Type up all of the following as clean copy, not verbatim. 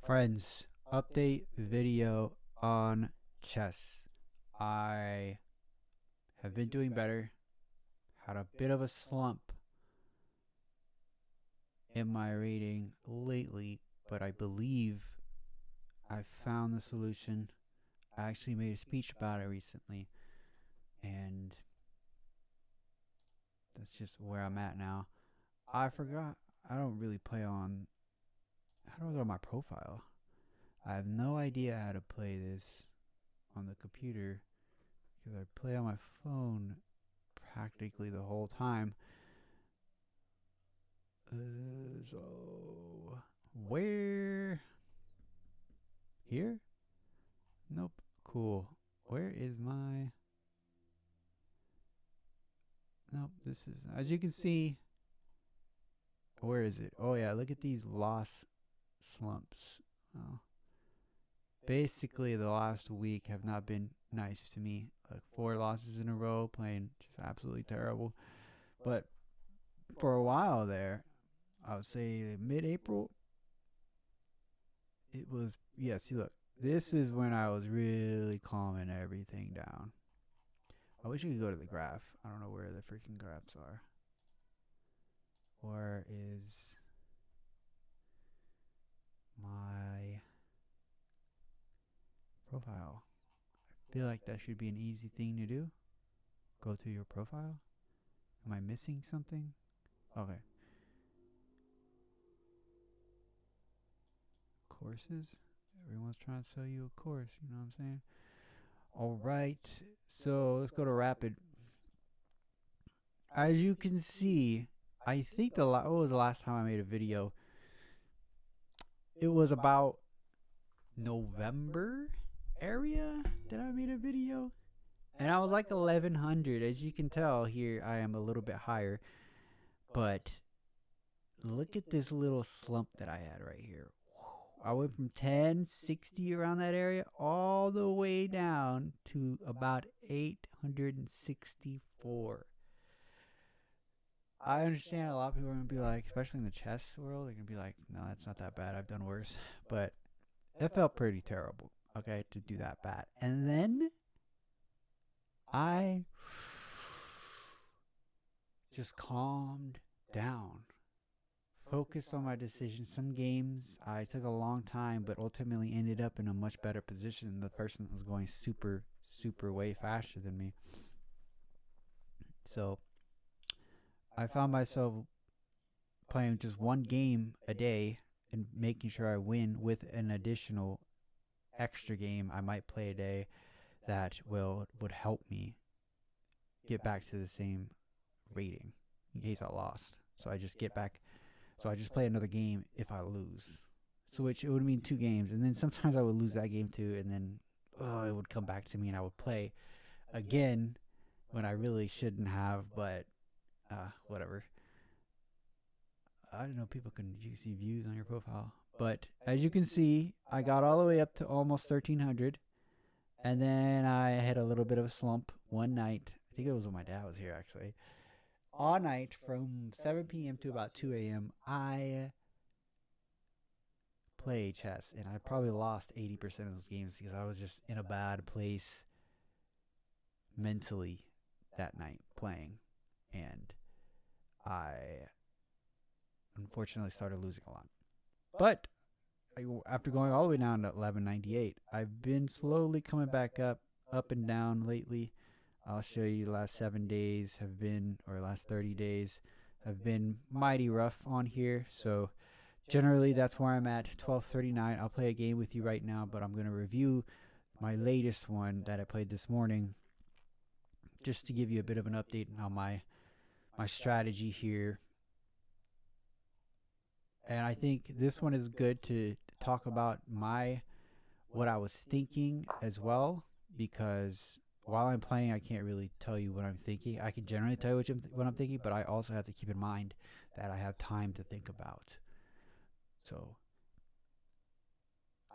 Friends, update video on chess. I have been doing better. Had a bit of a slump in my rating lately, but I believe I found the solution. I actually made a speech about it recently, and that's just where I'm at now. I forgot. I don't really play on. How do I go to my profile? I have no idea how to play this on the computer because I play on my phone practically the whole time. So where? Here? Nope. Cool. Where is my? Nope. This is, as you can see. Where is it? Oh yeah. Look at these loss slumps. Oh. Basically, the last week have not been nice to me. Like 4 losses in a row, playing just absolutely terrible. But for a while there, I would say mid-April, it was, yeah, see, look, this is when I was really calming everything down. I wish you could go to the graph. I don't know where the freaking graphs are. Where is my profile? I feel like that should be an easy thing to do. Go to your profile. Am I missing something? Okay. Courses? Everyone's trying to sell you a course, you know what I'm saying? All right. So let's go to rapid. As you can see, I think what was the last time I made a video? It was about November area that I made a video. And I was like 1100. As you can tell here, I am a little bit higher. But look at this little slump that I had right here. I went from 1060 around that area all the way down to about 864. I understand a lot of people are going to be like, especially in the chess world, they're going to be like, no, that's not that bad. I've done worse. But it felt pretty terrible, okay, to do that bad. And then I just calmed down, focused on my decisions. Some games I took a long time, but ultimately ended up in a much better position than the person that was going super, super way faster than me. So I found myself playing just one game a day and making sure I win with an additional extra game I might play a day that would help me get back to the same rating in case I lost. So I just get back. So I just play another game if I lose. So which it would mean 2 games, and then sometimes I would lose that game too, and then it would come back to me, and I would play again when I really shouldn't have. But whatever. I don't know. People can see views on your profile, but as you can see, I got all the way up to almost 1300, and then I had a little bit of a slump one night. I think it was when my dad was here actually. All night from 7 p.m. to about 2 a.m. I played chess, and I probably lost 80% of those games because I was just in a bad place mentally that night playing, and I unfortunately started losing a lot. But after going all the way down to 1198, I've been slowly coming back up and down lately. I'll show you the last 7 days have been, or last 30 days have been mighty rough on here. So generally that's where I'm at, 1239. I'll play a game with you right now, but I'm going to review my latest one that I played this morning just to give you a bit of an update on my strategy here. And I think this one is good to talk about what I was thinking as well, because while I'm playing, I can't really tell you what I'm thinking. I can generally tell you what I'm thinking, but I also have to keep in mind that I have time to think about. So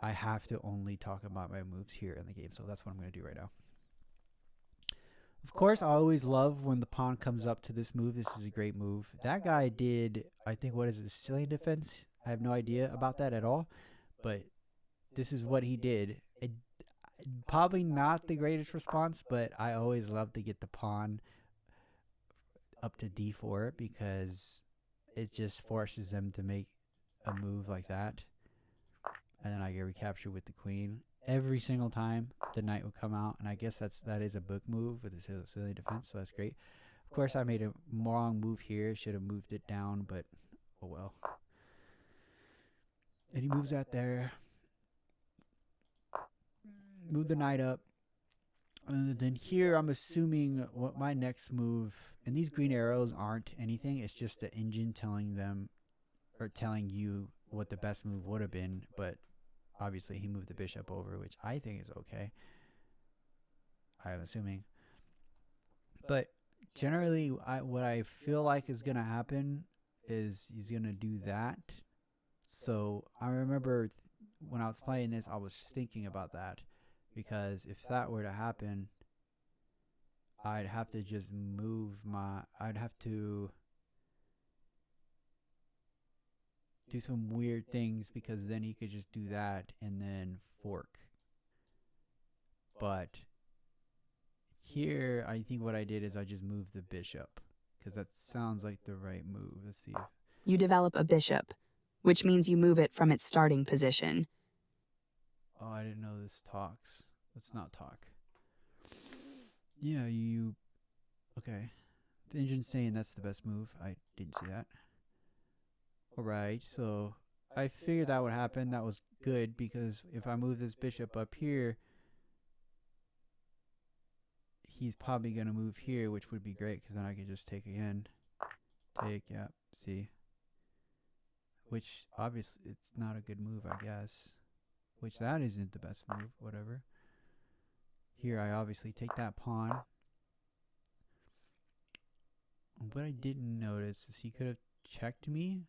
I have to only talk about my moves here in the game. So that's what I'm going to do right now. Of course, I always love when the pawn comes up to this move. This is a great move. That guy did, I think, what is it, Sicilian defense? I have no idea about that at all. But this is what he did. Probably not the greatest response, but I always love to get the pawn up to d4 because it just forces them to make a move like that. And then I get recaptured with the queen. Every single time the knight would come out, and I guess that is a book move with a silly defense, so that's great. Of course, I made a wrong move here. Should have moved it down, but oh well. And he moves that there. Move the knight up. And then here, I'm assuming what my next move, and these green arrows aren't anything. It's just the engine telling them, or telling you what the best move would have been. But obviously, he moved the bishop over, which I think is okay. I'm assuming. But generally, what I feel like is going to happen is he's going to do that. So I remember when I was playing this, I was thinking about that. Because if that were to happen, I'd have to just I'd have to do some weird things because then he could just do that and then fork. But here, I think what I did is I just moved the bishop because that sounds like the right move. Let's see. You develop a bishop, which means you move it from its starting position. Oh, I didn't know this talks. Let's not talk. Yeah, okay. The engine's saying that's the best move. I didn't see that. Alright, so I figured that would happen. That was good because if I move this bishop up here, he's probably going to move here, which would be great because then I could just take again. Take, yeah, see. Which, obviously, it's not a good move, I guess. Which, that isn't the best move, whatever. Here, I obviously take that pawn. What I didn't notice is he could have checked me,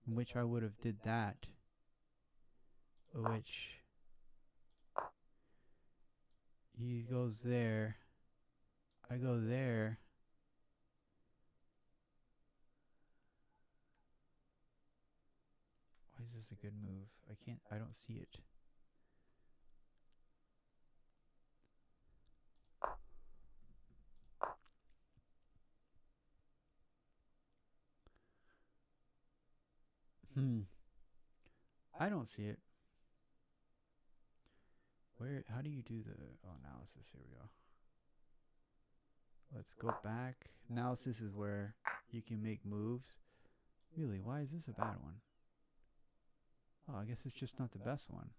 in which I would have did that. Which, he goes there. I go there. Why is this a good move? I don't see it. I don't see it. How do you do the analysis? Here we go. Let's go back. Analysis is where you can make moves. Really, why is this a bad one? Oh, I guess it's just not the best one.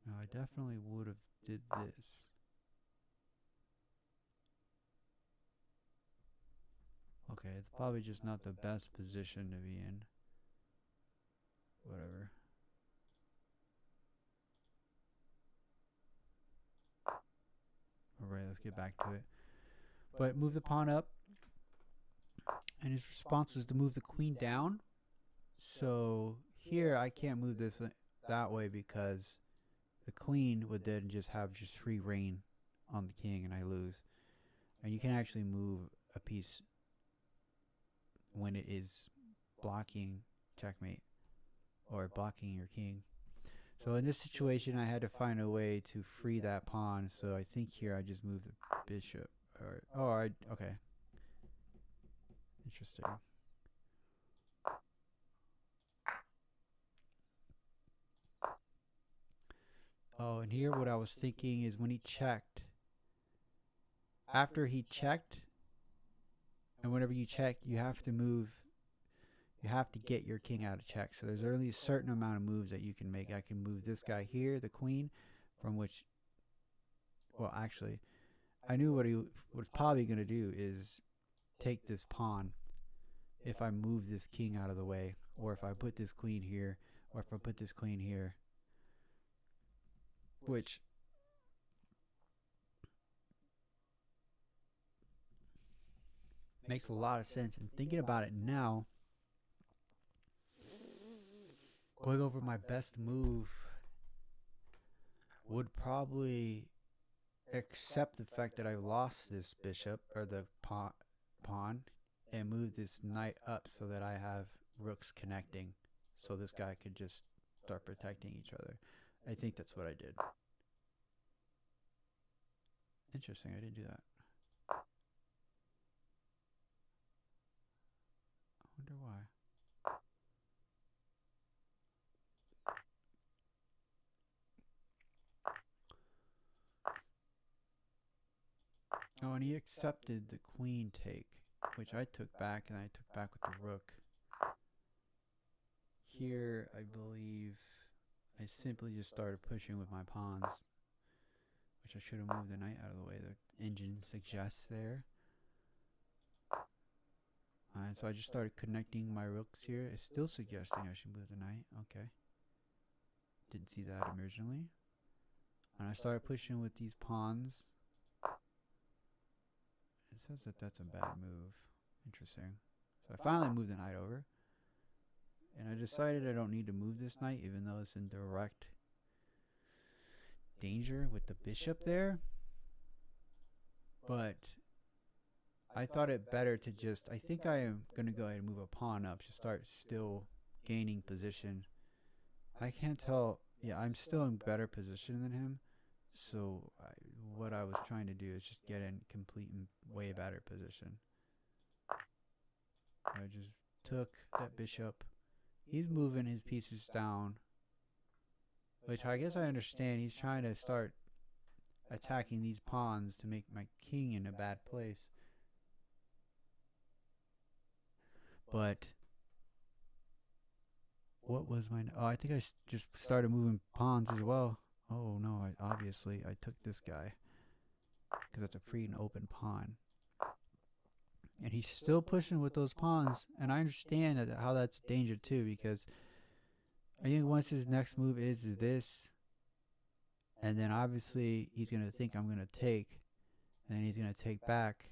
No, I definitely would have did this. Okay, it's probably just not the best position to be in. Whatever. Alright, let's get back to it. But move the pawn up. And his response was to move the queen down. So here I can't move this that way because the queen would then just have free reign on the king and I lose. And you can actually move a piece when it is blocking checkmate or blocking your king. So in this situation, I had to find a way to free that pawn. So I think here I just move the bishop. Okay. Interesting. Oh, and here what I was thinking is when he checked, after he checked, and whenever you check, you have to get your king out of check. So there's only a certain amount of moves that you can make. I can move this guy here, the queen, from which, well, actually, I knew what he was probably going to do is take this pawn if I move this king out of the way, or if I put this queen here, or if I put this queen here, which makes a lot of sense. And thinking about it now, Going over my best move would probably accept the fact that I lost this bishop or the pawn and move this knight up so that I have rooks connecting, so this guy could just start protecting each other. I think that's what I did. Interesting, I didn't do that. I wonder why. Oh, and he accepted the queen take, which I took back, and I took back with the rook. Here, I believe I simply just started pushing with my pawns, which I should have moved the knight out of the way. The engine suggests there. And so I just started connecting my rooks here. It's still suggesting I should move the knight. Okay. Didn't see that originally. And I started pushing with these pawns. It says that that's a bad move. Interesting. So I finally moved the knight over. And I decided I don't need to move this knight, even though it's in direct danger with the bishop there. But I thought it better to just, I think I am going to go ahead and move a pawn up to start still gaining position. I can't tell. Yeah, I'm still in better position than him. So what I was trying to do is just get in complete and way better position. I just took that bishop. He's moving his pieces down, which I guess I understand. He's trying to start attacking these pawns to make my king in a bad place. But what was my... Oh, I think I just started moving pawns as well. Oh, no, obviously I took this guy because that's a free and open pawn. And he's still pushing with those pawns. And I understand how that's a danger too, because I think once his next move is this, and then obviously he's going to think I'm going to take, and then he's going to take back,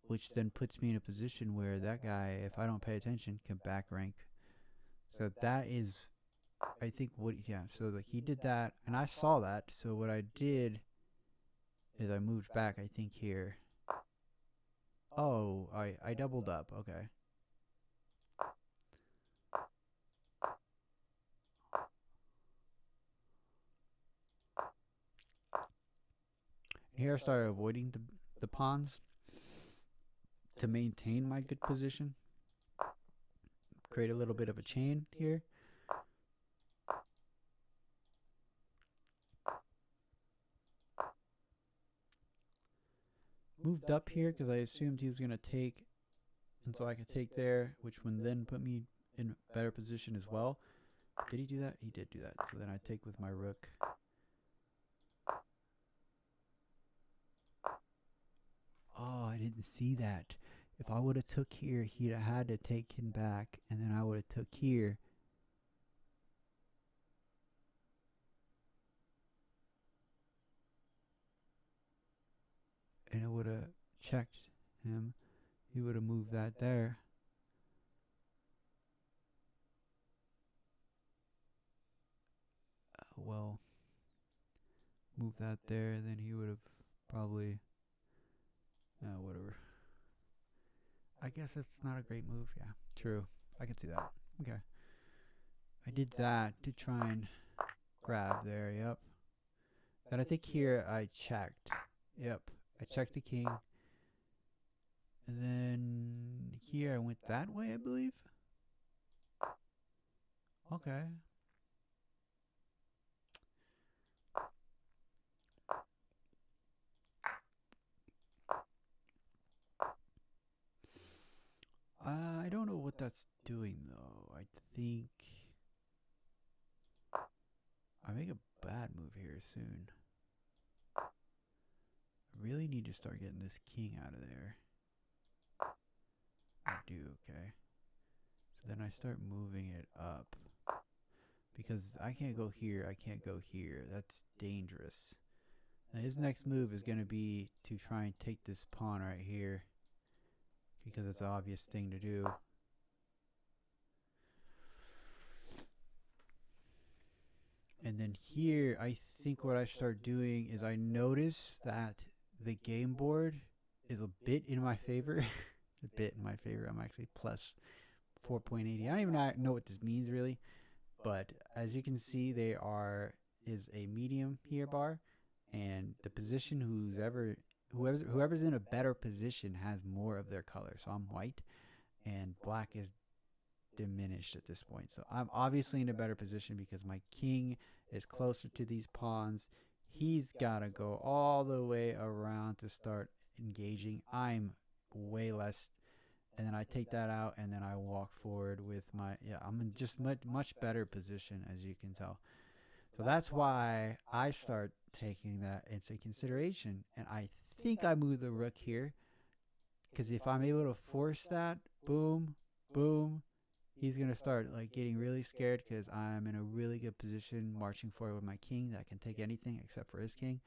which then puts me in a position where that guy, if I don't pay attention, can back rank. So that is, I think, what, yeah, so like he did that, and I saw that. So what I did is I moved back, I think, here. Oh, I doubled up, okay. And here I started avoiding the pawns to maintain my good position. Create a little bit of a chain here. Moved up here because I assumed he was going to take, and so I could take there, which would then put me in a better position as well. Did he do that? He did do that. So then I take with my rook. Oh, I didn't see that. If I would have took here, he'd have had to take him back, and then I would have took here. And it would have checked him. He would have moved that there. Well, move that there, then he would have probably... whatever. I guess that's not a great move. Yeah, true. I can see that. Okay. I did that to try and grab there. Yep. And I think here I checked. Yep. I checked the king. And then here I went that way, I believe. Okay. I don't know what that's doing, though. I think I make a bad move here soon. I really need to start getting this king out of there. I do, okay. So then I start moving it up. Because I can't go here, I can't go here. That's dangerous. Now his next move is going to be to try and take this pawn right here. Because it's an obvious thing to do. then here, I think what I start doing is I notice that the game board is a bit in my favor. A bit in my favor. I'm actually plus 4.80. I don't even know what this means really, but as you can see, they are is a medium here bar, and the position whoever's in a better position has more of their color. So I'm white, and black is diminished at this point. So I'm obviously in a better position because my king is closer to these pawns. He's got to go all the way around to start engaging. I'm way less. And then I take that out and then I walk forward with my. Yeah, I'm in just much better position, as you can tell. So that's why I start taking that into consideration. And I think I move the rook here because if I'm able to force that, boom, boom, he's gonna start like getting really scared because I'm in a really good position marching forward with my king that can take anything except for his king,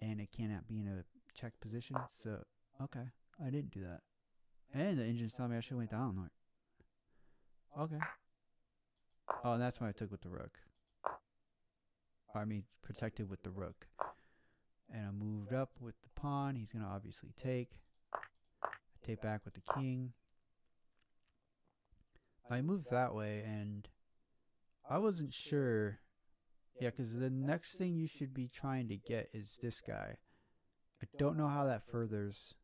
and it cannot be in a check position. So okay, I didn't do that, and the engine's telling me I should have went down. Okay. Oh, and that's what I took with the rook. I mean, protected with the rook. And I moved up with the pawn. He's gonna obviously take. I take back with the king. I moved that way, and I wasn't sure. Yeah, because the next thing you should be trying to get is this guy. I don't know how that furthers.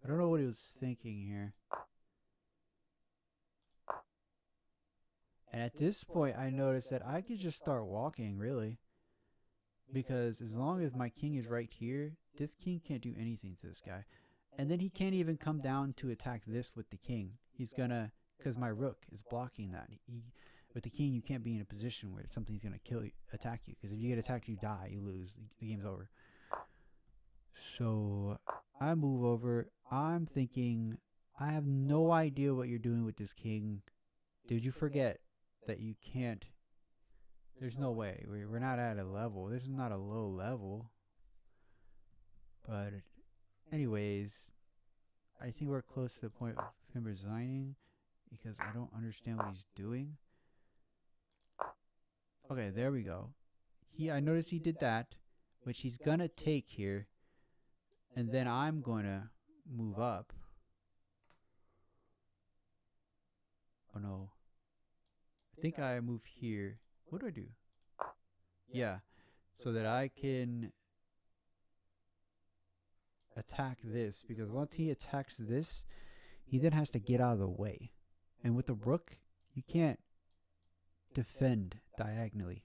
I don't know what he was thinking here. And at this point, I noticed that I could just start walking, really. Because as long as my king is right here, this king can't do anything to this guy. And then he can't even come down to attack this with the king. He's gonna, because my rook is blocking that. With the king, you can't be in a position where something's gonna kill you, attack you. Because if you get attacked, you die, you lose. The game's over. So I move over. I'm thinking, I have no idea what you're doing with this king. Did you forget that you can't? There's no way. We're not at a level. This is not a low level. But, anyways, I think we're close to the point of him resigning because I don't understand what he's doing. Okay, there we go. I noticed he did that, which he's gonna take here, and then I'm gonna move up. Oh no. I think I move here. What do I do? Yeah, so that I can attack this, because once he attacks this, he then has to get out of the way. And with the rook, you can't defend diagonally.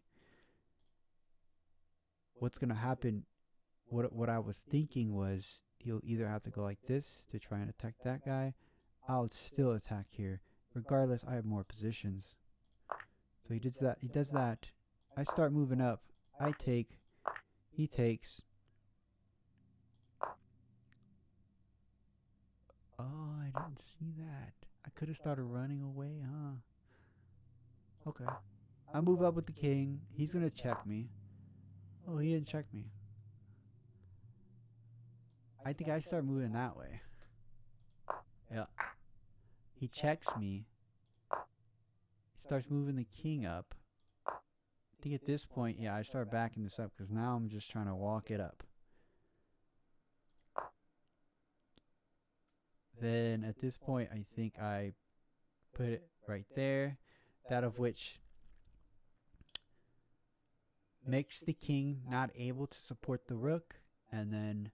What's going to happen, what I was thinking was he'll either have to go like this to try and attack that guy. I'll still attack here. Regardless, I have more positions. So he does that. He does that. I start moving up. I take. He takes. Oh, I didn't see that. I could have started running away, huh? Okay. I move up with the king. He's going to check me. Oh, he didn't check me. I think I start moving that way. Yeah. He checks me. He starts moving the king up. I think at this point, yeah, I start backing this up because now I'm just trying to walk it up. Then at this point, I think I put it right there. That of which makes the king not able to support the rook. And then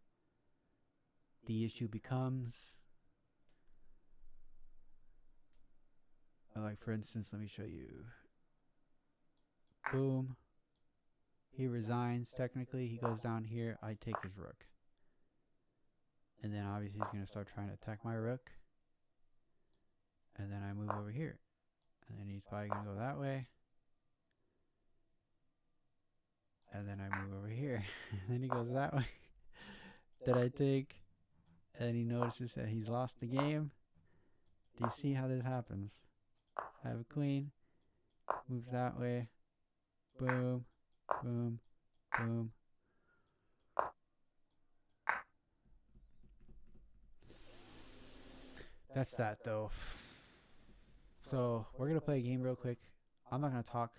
the issue becomes, like for instance, let me show you. Boom. He resigns. Technically, he goes down here. I take his rook. And then obviously he's going to start trying to attack my rook. And then I move over here. And then he's probably going to go that way. And then I move over here. And then he goes that way. Then I take. And then he notices that he's lost the game. Do you see how this happens? I have a queen. Moves that way. Boom. Boom. Boom. That's that though. So we're going to play a game real quick. I'm not going to talk.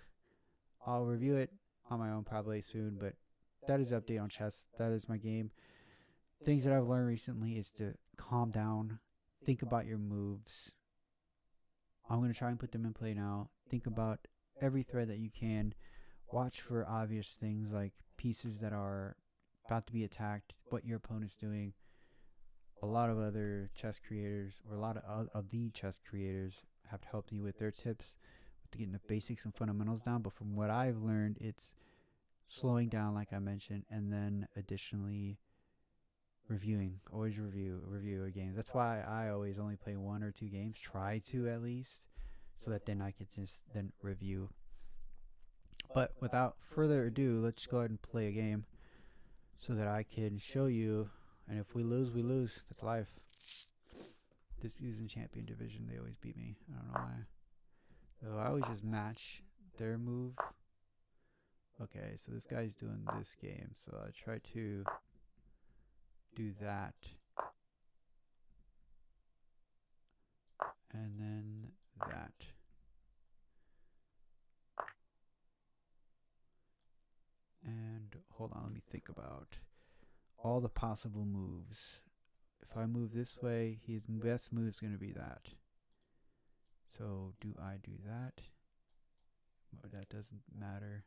I'll review it on my own probably soon, but that is update on chess. That is my game. Things that I've learned recently is to calm down, think about your moves. I'm going to try and put them in play now. Think about every thread that you can. Watch for obvious things like pieces that are about to be attacked, what your opponent's doing. A lot of other chess creators, or a lot of the chess creators, have helped me with their tips to getting the basics and fundamentals down. But from what I've learned, it's slowing down, like I mentioned, and then additionally reviewing. Always review a game. That's why I always only play 1 or 2 games. Try to at least, so that then I can just then review. But without further ado, let's go ahead and play a game so that I can show you. And if we lose, we lose. That's life. This season champion division, they always beat me. I don't know why. So I always just match their move. Okay, so this guy's doing this game, so I try to do that. And then that. And hold on, let me think about all the possible moves. If I move this way, his best move is going to be that. So do I do that? But that doesn't matter.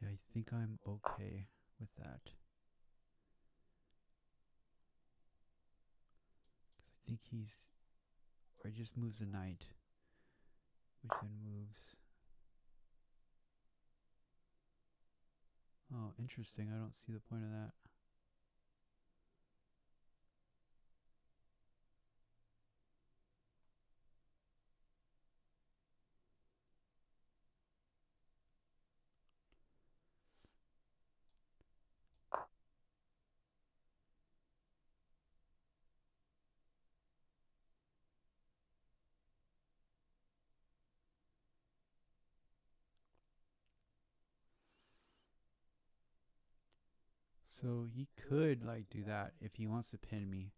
Yeah, I think I'm okay with that. Because I think he's, or he just moves a knight, which then moves. Oh, interesting. I don't see the point of that. So he could like do that if he wants to pin me.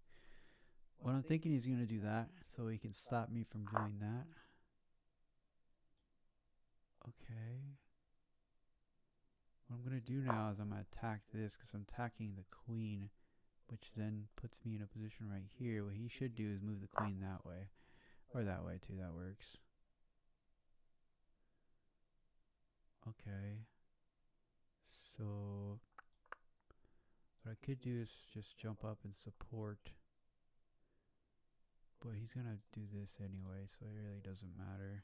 What I'm thinking he's gonna do that so he can stop me from doing that. Okay. What I'm gonna do now is I'm gonna attack this because I'm attacking the queen, which then puts me in a position right here. What he should do is move the queen that way, or that way too. That works. Okay. So what I could do is just jump up and support. But he's gonna do this anyway, so it really doesn't matter.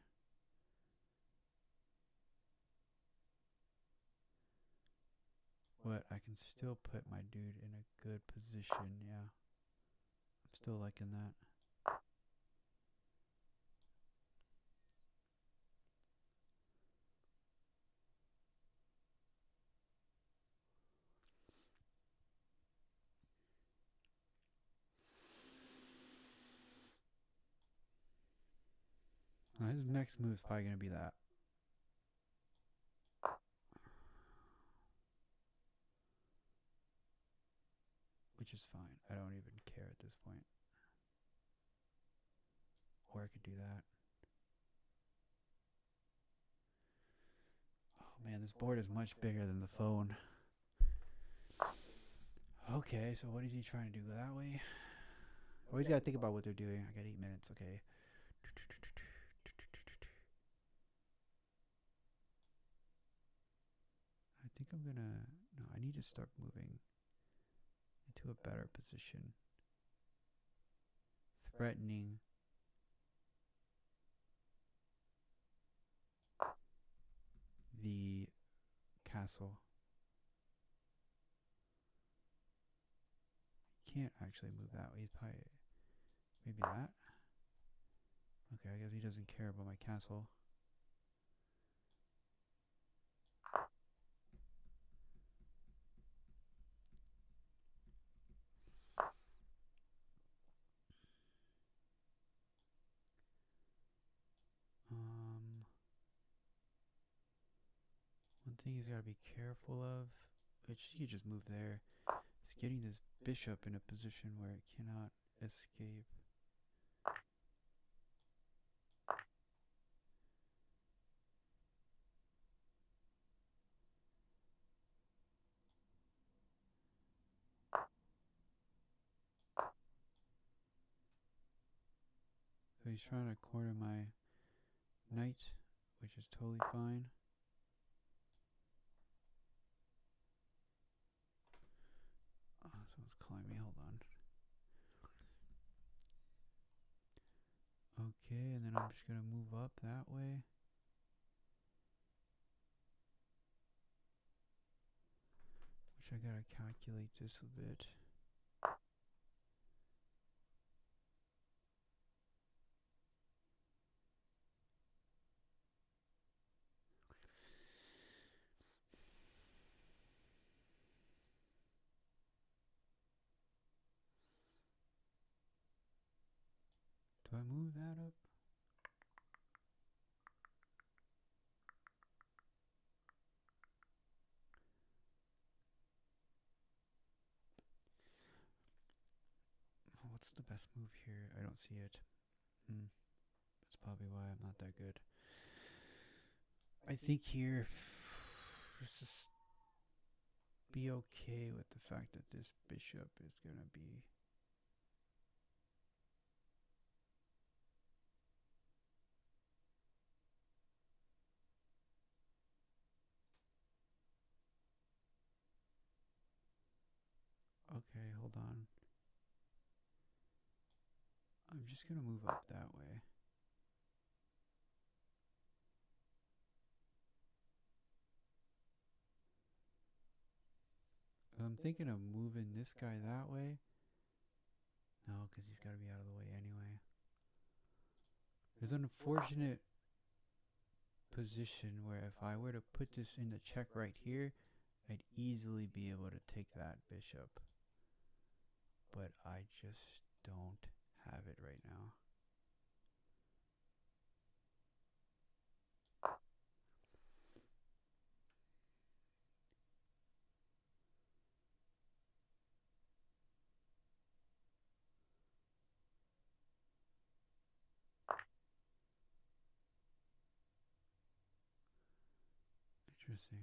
But I can still put my dude in a good position, yeah. I'm still liking that. Now his next move is probably gonna be that. Which is fine. I don't even care at this point. Or I could do that. Oh man, this board is much bigger than the phone. Okay, so what is he trying to do that way? Always gotta think about what they're doing. I got 8 minutes, okay. I think I'm gonna, no, I need to start moving into a better position. Threatening the castle. Can't actually move that way. He's probably, maybe that? Okay, I guess he doesn't care about my castle. One thing he's got to be careful of Which he could just move there. It's getting this bishop in a position where it cannot escape. So he's trying to corner my knight, which is totally fine. Oh, someone's calling me. Hold on. Okay, and then I'm just gonna move up that way. Which I gotta calculate this a bit. Do I move that up? What's the best move here? I don't see it. That's probably why I'm not that good. I think here, just be okay with the fact that this bishop is gonna be. Okay, hold on. I'm just gonna move up that way. I'm thinking of moving this guy that way. No, because he's got to be out of the way anyway. There's an unfortunate position where if I were to put this in the check right here, I'd easily be able to take that bishop. But I just don't have it right now. Interesting.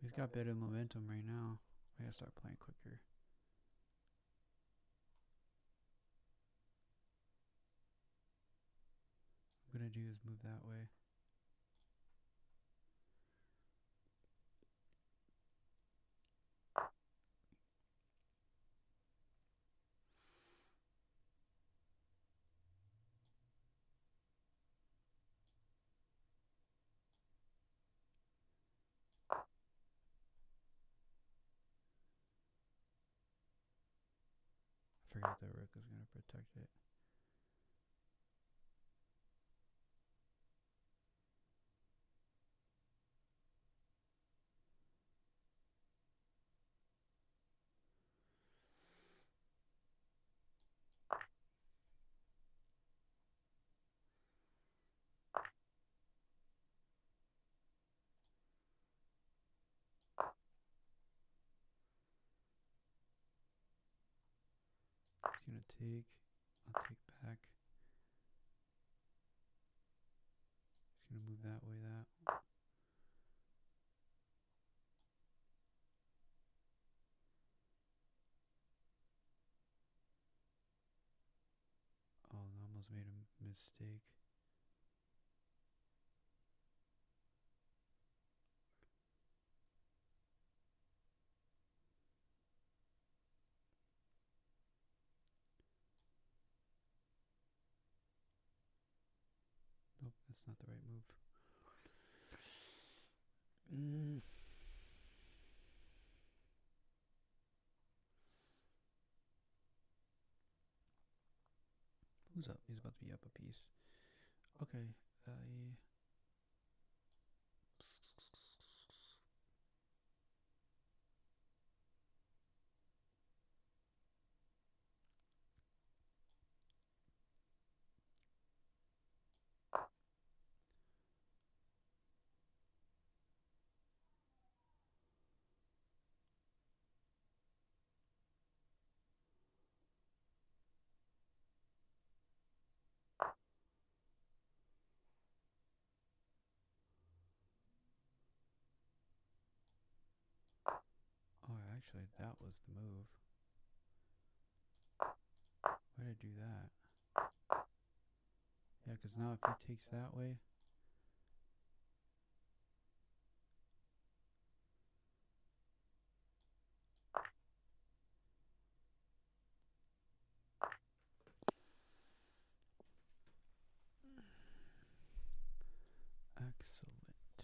He's got better momentum right now. I gotta start playing quicker. What I'm gonna do is move that way. I forgot that rook was gonna protect it. He's gonna take. I'll take back. He's gonna move that way. That. Oh, I almost made a mistake. Nope, that's not the right move. Who's up? He's about to be up a piece. Okay. Actually, that was the move. Why did I do that? Yeah, because now if he takes that way... Excellent.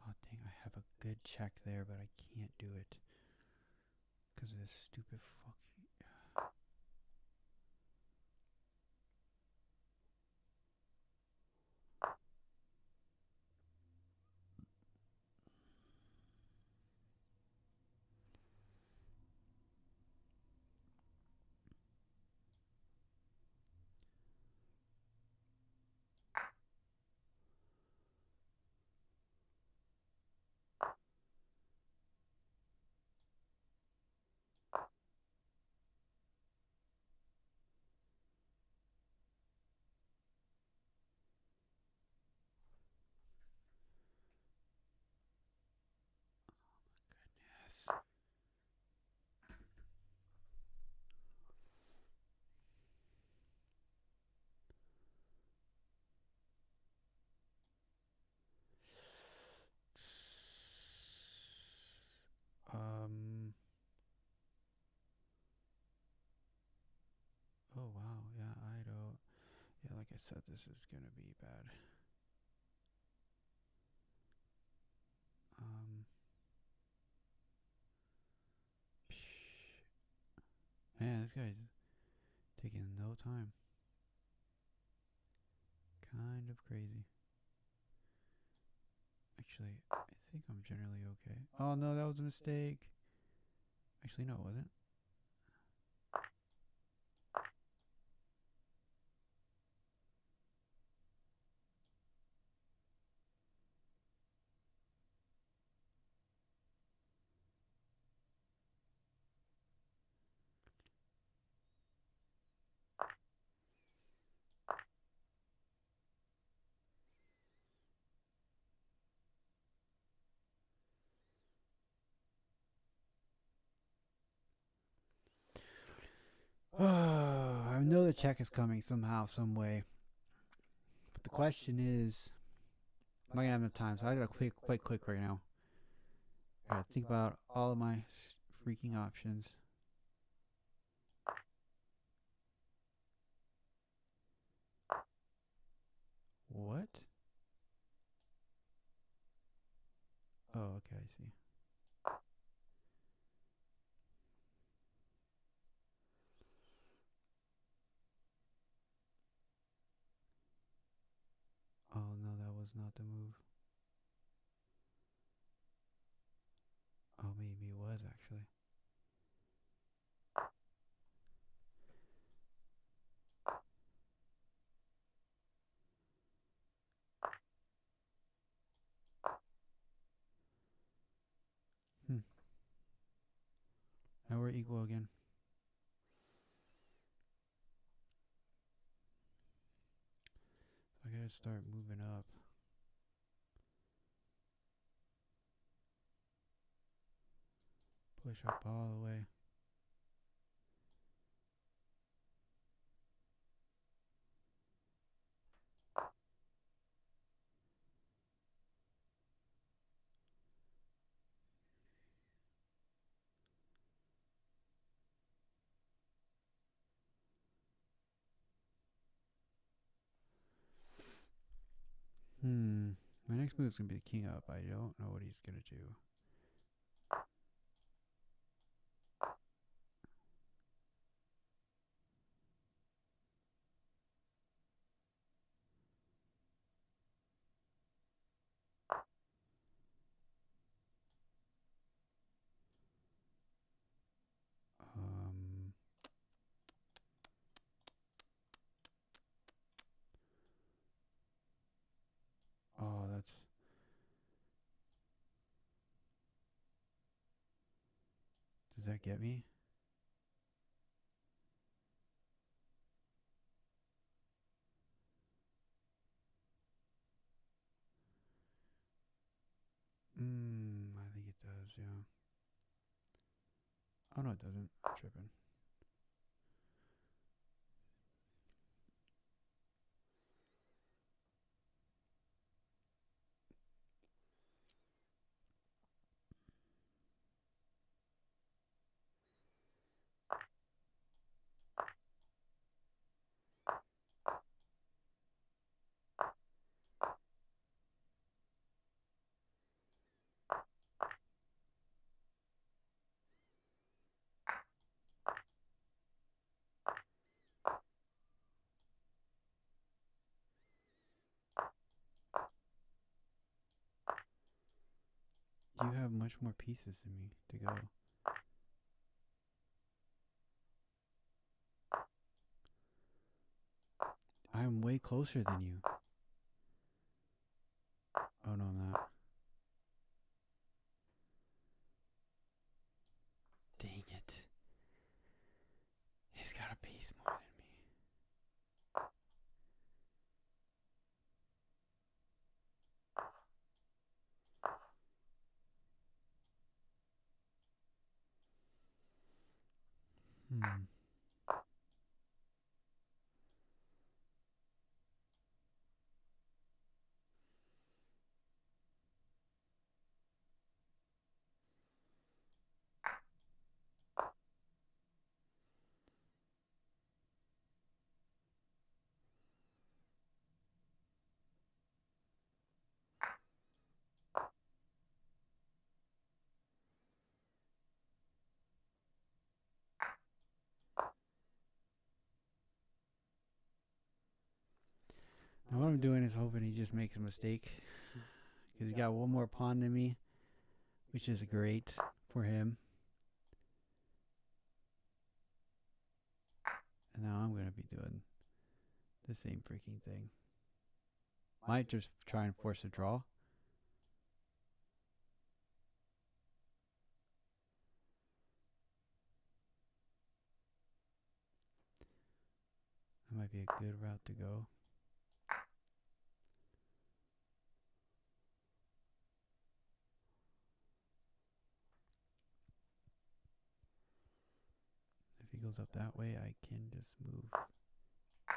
Oh, dang, I have a good check there, but I can't do it. Because of this stupid fucking... Yes. Um... Oh, wow. Yeah, I don't... Yeah, like I said, this is gonna be bad. Man, this guy's taking no time. Kind of crazy. Actually, I think I'm generally okay. Oh, no, that was a mistake. Actually, no, it wasn't. I know the check is coming somehow, some way. But the question is, am I gonna have enough time? So I gotta quite quick right now. I gotta think about all of my freaking options. What? Oh, okay, I see. Oh no, that was not the move. Oh, maybe it was actually. Hmm. Now we're equal again. So I gotta start moving up. Push up all the way. My next move is gonna be the king up. I don't know what he's gonna do. Um. Oh, that's... Does that get me? I think it yeah. Oh no, it doesn't. I'm tripping. You have much more pieces than me to go. I'm way closer than you. Oh no, I'm not. Dang it. He's got a piece more than me. Hmm. Now what I'm doing is hoping he just makes a mistake. Because he's got one more pawn than me, which is great for him. And now I'm going to be doing the same freaking thing. Might just try and force a draw. That might be a good route to go. If he goes up that way, I can just move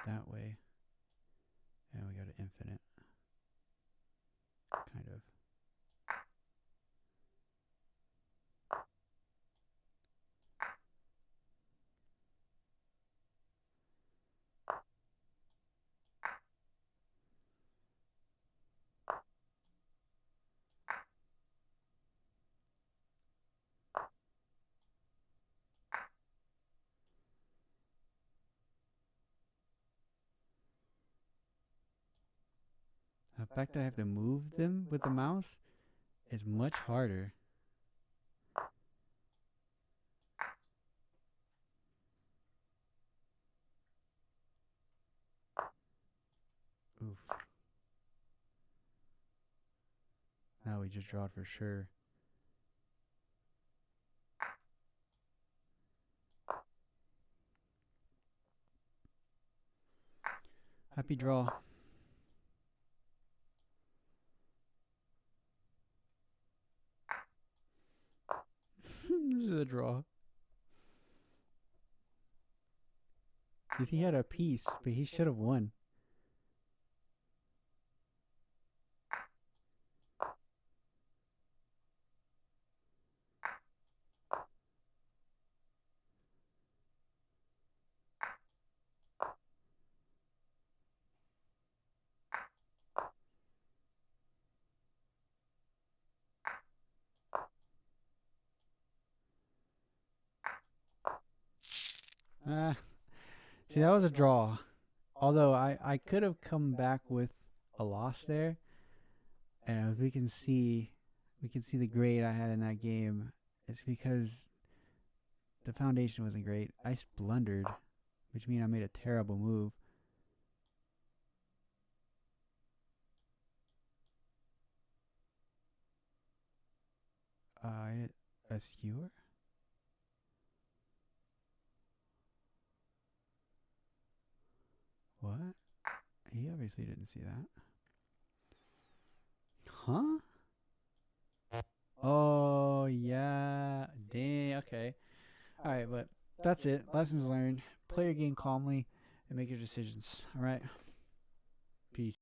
that way. And we got an infinite. Kind of. The fact that I have to move them with the mouse is much harder. Oof. Now we just drawed for sure. Happy draw. This is a draw. Because he had a piece, but he should have won. Ah, see, that was a draw. Although I could have come back with a loss there. And as we can see the grade I had in that game. It's because the foundation wasn't great. I blundered, which means I made a terrible move. A skewer? What? He obviously didn't see that. Huh? Oh, yeah. Okay. All right, but that's it. Lessons learned. Play your game calmly and make your decisions. All right.